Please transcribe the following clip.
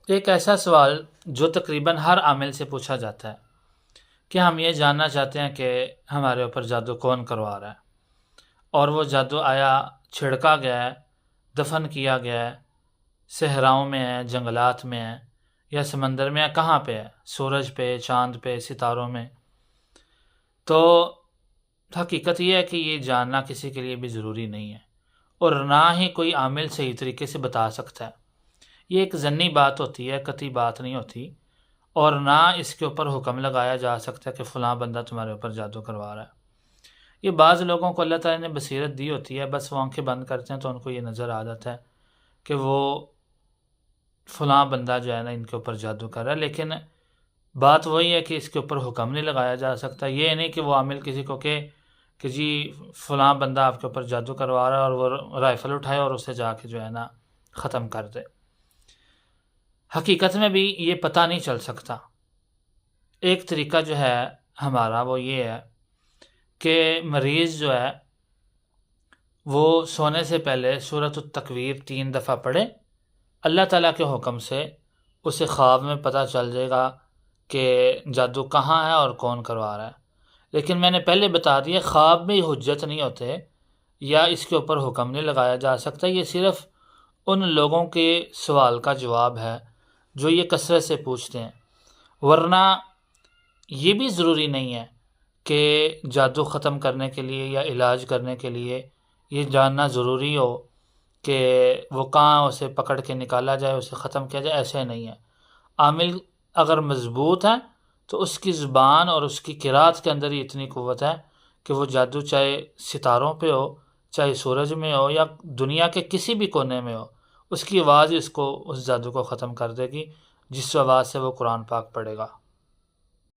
ایک ایسا سوال جو تقریباً ہر عامل سے پوچھا جاتا ہے کہ ہم یہ جاننا چاہتے ہیں کہ ہمارے اوپر جادو کون کروا رہا ہے، اور وہ جادو آیا چھڑکا گیا ہے، دفن کیا گیا ہے، صحراؤں میں ہے، جنگلات میں ہے، یا سمندر میں ہے، کہاں پہ ہے؟ سورج پہ، چاند پہ، ستاروں میں؟ تو حقیقت یہ ہے کہ یہ جاننا کسی کے لیے بھی ضروری نہیں ہے، اور نہ ہی کوئی عامل صحیح طریقے سے بتا سکتا ہے۔ یہ ایک ضنی بات ہوتی ہے، قطعی بات نہیں ہوتی، اور نہ اس کے اوپر حکم لگایا جا سکتا کہ فلاں بندہ تمہارے اوپر جادو کروا رہا ہے۔ یہ بعض لوگوں کو اللہ تعالیٰ نے بصیرت دی ہوتی ہے، بس وہ آنکھیں بند کرتے ہیں تو ان کو یہ نظر آ جاتا ہے کہ وہ فلاں بندہ جو ہے نا ان کے اوپر جادو کر رہا ہے، لیکن بات وہی ہے کہ اس کے اوپر حکم نہیں لگایا جا سکتا۔ یہ نہیں کہ وہ عامل کسی کو کہ جی فلاں بندہ آپ کے اوپر جادو کروا رہا ہے، اور وہ رائفل اٹھائے اور اسے جا کے جو ہے نا ختم کر دے۔ حقیقت میں بھی یہ پتہ نہیں چل سکتا۔ ایک طریقہ جو ہے ہمارا وہ یہ ہے کہ مریض جو ہے وہ سونے سے پہلے سورۃ التکویر 3 دفعہ پڑھے، اللہ تعالیٰ کے حکم سے اسے خواب میں پتہ چل جائے گا کہ جادو کہاں ہے اور کون کروا رہا ہے۔ لیکن میں نے پہلے بتا دیا، خواب میں حجت نہیں ہوتے یا اس کے اوپر حکم نہیں لگایا جا سکتا۔ یہ صرف ان لوگوں کے سوال کا جواب ہے جو یہ کثرت سے پوچھتے ہیں، ورنہ یہ بھی ضروری نہیں ہے کہ جادو ختم کرنے کے لیے یا علاج کرنے کے لیے یہ جاننا ضروری ہو کہ وہ کہاں اسے پکڑ کے نکالا جائے، اسے ختم کیا جائے۔ ایسے نہیں ہے۔ عامل اگر مضبوط ہے تو اس کی زبان اور اس کی قرات کے اندر ہی اتنی قوت ہے کہ وہ جادو چاہے ستاروں پہ ہو، چاہے سورج میں ہو، یا دنیا کے کسی بھی کونے میں ہو، اس کی آواز اس جادو کو ختم کر دے گی، جس آواز سے وہ قرآن پاک پڑھے گا۔